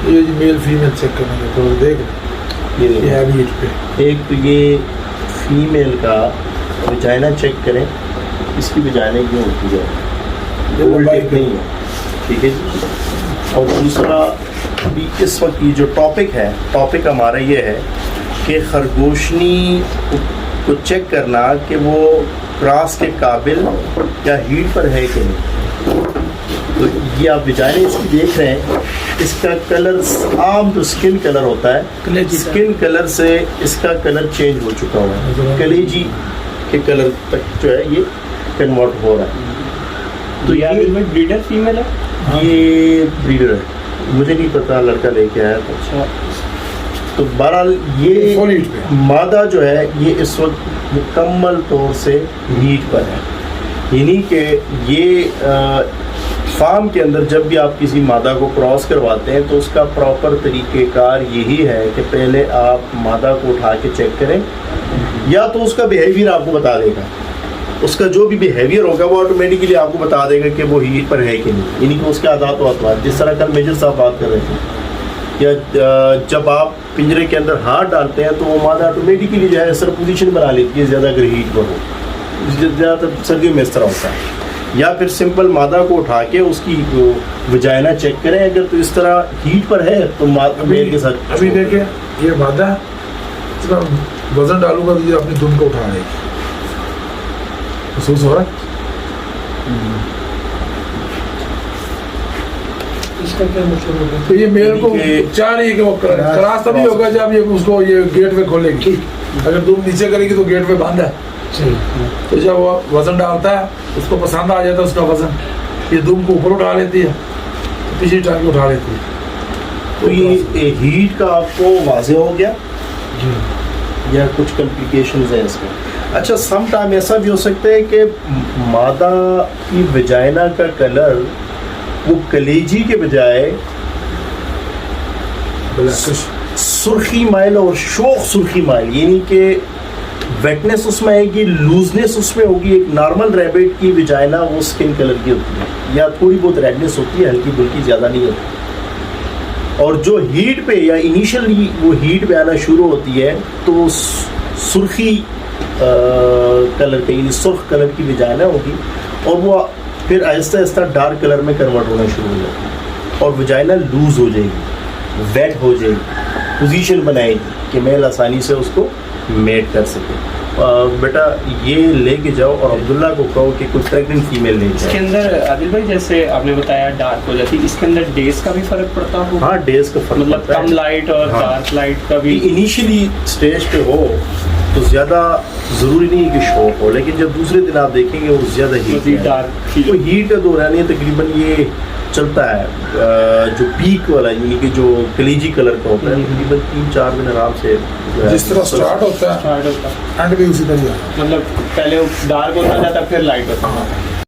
ये जी male female check करने का तो देख ये अभी हीट पे। एक तो ये फीमेल का वजाइना चेक करें, इसकी वजाइना क्यों होती है, गोल्ड टिप नहीं है, ठीक है जी। और दूसरा भी इस वक्त ये जो टॉपिक हमारा ये है कि खरगोशनी को चेक करना कि वो क्रॉस के काबिल या हीट पर है कि नहीं। तो ये आप वजाइना इसकी देख रहे हैं, इसका कलर आम तो स्किन कलर होता है, स्किन कलर से इसका कलर चेंज हो चुका हुआ है, कलेजी के कलर तक जो है ये कन्वर्ट हो रहा है। तो ये ब्रीडर फीमेल है, ये ब्रीडर है, मुझे नहीं पता, लड़का लेके आया था। अच्छा। तो बहरहाल ये फुल हीट पे मादा जो है ये इस वक्त मुकम्मल तौर से हीट पर है, यानी कि ये फार्म के अंदर जब भी आप किसी मादा को क्रॉस करवाते हैं तो उसका प्रॉपर तरीक़ेकार यही है कि पहले आप मादा को उठा के चेक करें, या तो उसका बिहेवियर आपको बता देगा, उसका जो भी बिहेवियर होगा वो ऑटोमेटिकली आपको बता देगा कि वो हीट पर है कि नहीं, यानी कि उसके आदात व अतवार, जिस तरह कल मेजर साहब बात कर रहे थे, या जब आप पिंजरे के अंदर हाथ डालते हैं तो वो मादा ऑटोमेटिकली जो है सर पोजीशन बना लेती है ज़्यादा अगर हीट पर हो, ज़्यादातर सर्दियों में इस तरह होता है। या फिर सिंपल मादा को उठा के उसकी वजाइना चेक करें, अगर तो इस तरह हीट पर है तो मेल के साथ अभी देखें ये मादा, इसका वजन डालूंगा तो ये अपनी दुम को उठा लेगी, महसूस हो रहा है। इसका क्या मतलब होगा? तो ये मेल को चाह रही है कि वो क्रॉस तभी होगा जब ये उसको ये गेट में खोलेगी, अगर दुम नीचे करेगी तो गेट में बांधा है। तो जब वो वजन डालता है उसको पसंद आ जाता है उसका वजन, ये दुम को ऊपर उठा लेती है, पीछे टांग उठा लेती है। तो ये हीट का आपको वाज़ेह हो गया या कुछ कॉम्प्लिकेशंस हैं इसमें? अच्छा, सम टाइम ऐसा भी हो सकता है कि मादा की वजाइना का कलर वो कलेजी के बजाय सुर्खी माइल और शोख सुर्खी माइल, यानी कि वेटनेस उसमें आएगी, लूजनेस उसमें होगी। एक नॉर्मल रैबिट की वजाइना वो स्किन कलर की होती है, या थोड़ी बहुत रेडनेस होती है, हल्की फुल्की, ज़्यादा नहीं होती। और जो हीट पे या इनिशियली वो हीट पे आना शुरू होती है तो सुर्खी कलर के, यानी सुर्ख कलर की वजाइना होगी, और वो फिर आहिस्ता आहिस्ता डार्क कलर में कन्वर्ट होना शुरू हो जाती है, और वजाइना लूज हो जाएगी, वेट हो जाएगी, पोजीशन बनाएगी कि मेल आसानी से उसको मेट कर सके। बेटा ये लेके जाओ और अब्दुल्ला को कहो कि कोई प्रेग्नेंट फीमेल ले जाए। इसके अंदर आदिल भाई जैसे आपने बताया डार्क हो जाती है, इसके अंदर डेज का भी फर्क पड़ता हो? हाँ, डेज का फर्क मतलब पड़ता है। कम लाइट और डार्क लाइट का भी इनिशियली स्टेज पे हो तो ज़्यादा ज़रूरी नहीं है कि शौक हो, लेकिन जब दूसरे दिन आप देखेंगे वो ज़्यादा हीट डार्क तो हीट का दौरान ये तकरीबन ये चलता है जो पीक वाला, यानी कि जो कलेजी कलर का होता है, तकरीबन 3-4 दिन आराम से जिस तरह स्टार्ट होता है एंड भी उसी तरह, मतलब पहले डार्क होता जाता फिर लाइट होता है।